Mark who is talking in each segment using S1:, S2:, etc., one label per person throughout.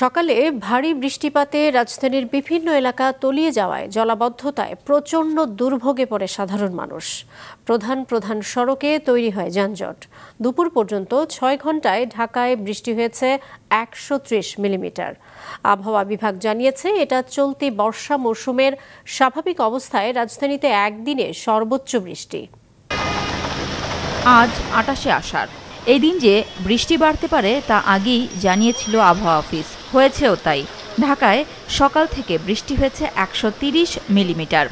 S1: সকালে ভারী বৃষ্টিপাতে রাজধানীর বিভিন্ন এলাকা তলিয়ে যাওয়ায় জলাবদ্ধতায় প্রচণ্ড দুর্ভোগে পড়ে সাধারণ মানুষ। প্রধান প্রধান সড়কে তৈরি হয় যানজট। দুপুর পর্যন্ত ৬ ঘন্টায় ঢাকায় বৃষ্টি হয়েছে ১৩০ মিলিমিটার। আবহাওয়া বিভাগ জানিয়েছে, এটা চলতি বর্ষা মৌসুমের স্বাভাবিক অবস্থায় রাজধানীতে একদিনে সর্বোচ্চ বৃষ্টি।
S2: আজ ২৮শে আষাঢ়। এই দিন যে বৃষ্টি বাড়তে পারে তা আগেই জানিয়েছিল আবহাওয়া অফিস। হয়েছেও তাই। ঢাকায় সকাল থেকে বৃষ্টি হয়েছে ১৩০ মিলিমিটার।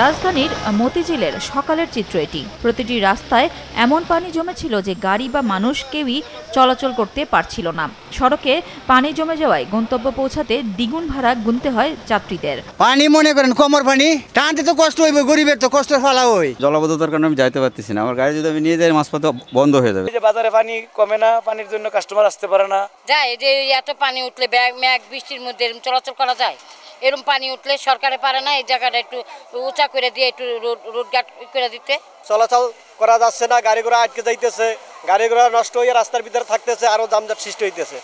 S2: রাজধানীর মতিঝিলের সকালের চিত্র এটি। প্রতিটি রাস্তায় এমন পানি জমেছিল যে গাড়ি বা মানুষ কেউই চলাচল করতে পারছিল না। সড়কে পানি জমে যাওয়ায় গন্তব্য পৌঁছাতে দ্বিগুণ ভাড়া গুনতে হয় যাত্রীদের।
S3: পানি মনে করেন কোমর পানি টানতে তো কষ্ট হইবে, গরিবের তো কষ্ট ফেলা হয়।
S4: জলাবদ্ধতার কারণে আমি যাইতে পারতেছি না। আমার গাড়ি যদি আমি নিয়ে যাই মাঝপথে বন্ধ হয়ে যাবে।
S5: বাজারে পানি কমে না, পানির জন্য কাস্টমার আসতে পারে না।
S6: যায় যে এত পানি উঠলে মেঘ বৃষ্টির মধ্যে চলাচল করা যায়? এরকম পানি উঠলে সরকারে পারে না এই জায়গাটা একটু উঁচা করে দিয়ে একটু রোড গার্ড করে দিতে।
S5: চলাচল করা যাচ্ছে না, গাড়ি ঘোড়া আটকে যাইতেছে, গাড়ি ঘোড়া নষ্ট হয়ে রাস্তার ভিতরে থাকতেছে, আরো যানজট সৃষ্টি হইতেছে।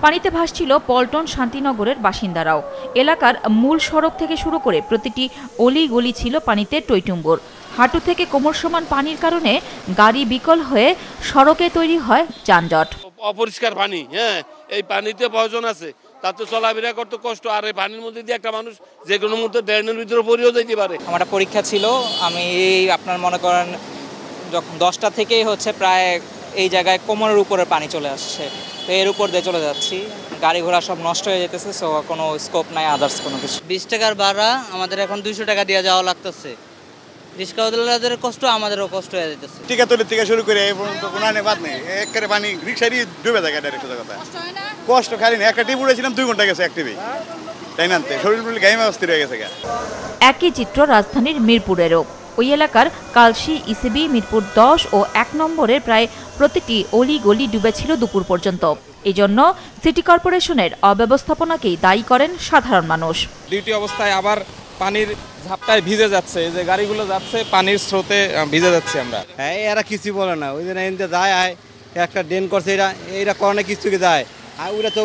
S2: পানিতে ভাসছিল পল্টন শান্তিনগরের বাসিন্দারাও। এলাকার মূল সড়ক থেকে শুরু করে প্রতিটি অলি গলি ছিল পানিতে টইটুম্বুর। হাঁটু থেকে কোমর সমান পানির কারণে গাড়ি বিকল হয়ে সড়কে তৈরি হয় যানজট।
S7: অপরিষ্কার পানি, এই পানিতে প্রয়োজন আছে, তাতে চলাফেরা করতে কষ্ট। আর এই পানির মধ্যে দিয়ে একটা মানুষ যে কোনো মুহূর্তে ড্রেনের ভিতরে পড়েও যেতে পারে।
S8: আমার একটা পরীক্ষা ছিল, আমি আপনার মনে করেন যখন 10টা থেকেই প্রায় এই জায়গায় কোমরের উপরে পানি চলে আসছে, তো এর উপর দিয়ে চলে যাচ্ছি। গাড়ি ঘোড়া সব নষ্ট হয়ে যেতেছে, সো কোনো স্কোপ নাই আদার্স কোনো কিছু।
S9: 20 টাকার ভাড়া আমাদের এখন 200 টাকা দিয়ে যাওয়া লাগতেছে। রিক্সাওয়ালাদের কষ্ট, আমাদেরও কষ্ট হয়ে যেতেছে।
S10: টিকা তুলির থেকে শুরু করে এই পর্যন্ত কোনো বাদ নেই, একেবারে পানি রিক্সারই ডুবে থাকে। ডাইরেক্ট কথা কষ্ট খালি না, একটা টিপ উড়েছিলাম 2 ঘন্টা গেছে অ্যাক্টিভে, তাই না? শরীর পুরো গায়ে অস্থির হয়ে গেছে।
S2: একই চিত্র রাজধানীর মিরপুরেরও। ওই এলাকার কালশী, ইসিবি, মিরপুর 10 ও 1 নম্বরের প্রায় প্রতিটি অলি গলি ডুবেছিল দুপুর পর্যন্ত। এই জন্য সিটি কর্পোরেশনের অব্যবস্থাপনাকেই দায়ী করেন সাধারণ মানুষ।
S11: ডিউটি অবস্থায় আবার পানির ঝাপটায় ভিজে যাচ্ছে, এই যে গাড়িগুলো যাচ্ছে পানির স্রোতে ভিজে যাচ্ছে আমরা।
S3: হ্যাঁ, এরা কিছু বলে না। ওই দিন যায় একটা ড্রেন করছে, এরা করোনা কিছু যায়, আর ওরা তো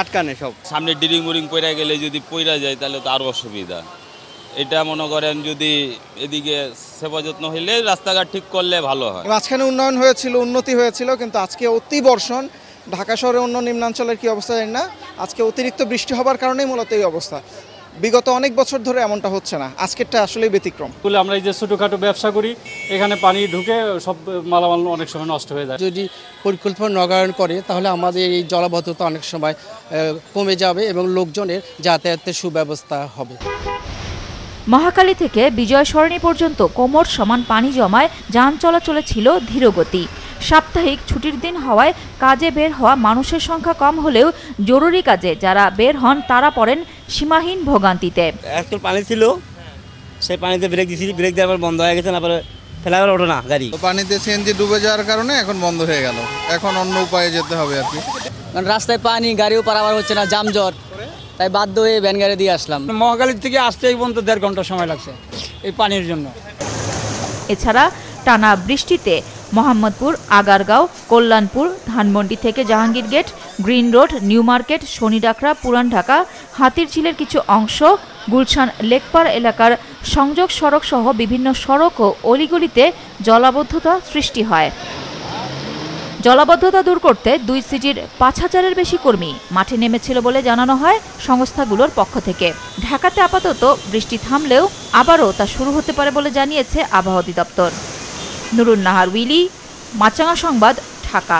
S3: আটকানে সব।
S4: সামনে ডিরিং মুরিং পড়ে গেলে যদি পড়া যায় তাহলে তো আরো অসুবিধা। এটা মনে করেন যদি এদিকে সেবা যত্ন হইলে রাস্তাঘাট ঠিক করলে ভালো হয়।
S12: মাঝখানে উন্নয়ন হয়েছিল, উন্নতি হয়েছিল, কিন্তু আজকে অতি বর্ষণ। ঢাকা শহরের অন্য নিম্নাঞ্চলের কি অবস্থা জানি না, আজকে অতিরিক্ত বৃষ্টি হবার কারণেই মূলত এই অবস্থা। বিগত অনেক বছর ধরে এমনটা হচ্ছে না, আজকেরটা আসলেই ব্যতিক্রম।
S13: আমরা এই যে ছোটোখাটো ব্যবসা করি, এখানে পানি ঢুকে সব মালামাল অনেক সময় নষ্ট হয়ে যায়।
S14: যদি পরিকল্পনা নগরায়ণ করে তাহলে আমাদের এই জলাবদ্ধতা অনেক সময় কমে যাবে এবং লোকজনের যাতায়াতের সুব্যবস্থা হবে।
S2: মহাখালী থেকে বিজয় সরণি পর্যন্ত কোমর সমান পানি জমায় যান চলাচলে ছিল ধীরগতি। সাপ্তাহিক ছুটির দিন হওয়ায় কাজে বের হওয়া মানুষের সংখ্যা কম হলেও জরুরি কাজে যারা বের হন তারা পড়েন সীমাহীন ভোগান্তিতে।
S3: একটু পানি ছিল, সেই পানিতে ব্রেক দিয়েছি, ব্রেক দেওয়ার বন্ধ হয়ে গেছে, না পরে ফেলার ওঠে না গাড়ি।
S12: পানিতে সিএনজি ডুবে যাওয়ার কারণে এখন বন্ধ হয়ে গেল, এখন অন্য উপায়ে যেতে হবে আর কি।
S9: রাস্তায় পানি, গাড়িও পারাবার হচ্ছে না, যানজট, তাই বাধ্য হয়ে ভ্যান গাড়ি দিয়ে আসলাম।
S14: মহাখালী থেকে আসতে এই পর্যন্ত 1.5 ঘন্টা সময় লাগছে এই পানির জন্য।
S2: এছাড়া টানা বৃষ্টিতে মোহাম্মদপুর, আগারগাঁও, কল্যাণপুর, ধানমন্ডি থেকে Jahangir gate, green road, new market, শনিডাকরা, পুরান ঢাকা, হাতিরঝিলের কিছু অংশ, গুলশান লেকপার এলাকার সংযোগ সড়ক সহ বিভিন্ন সড়ক ও অলিগলিতে জলাবদ্ধতা সৃষ্টি হয়। জলাবদ্ধতা দূর করতে 2 সিটির 5000-এর বেশি কর্মী মাঠে নেমেছিল বলে জানানো হয় সংস্থাগুলোর পক্ষ থেকে। ঢাকাতে আপাতত বৃষ্টি থামলেও আবারও তা শুরু হতে পারে বলে জানিয়েছে আবহাওয়া অধিদপ্তর। নুরুন নাহার উইলি, মাছরাঙা সংবাদ, ঢাকা।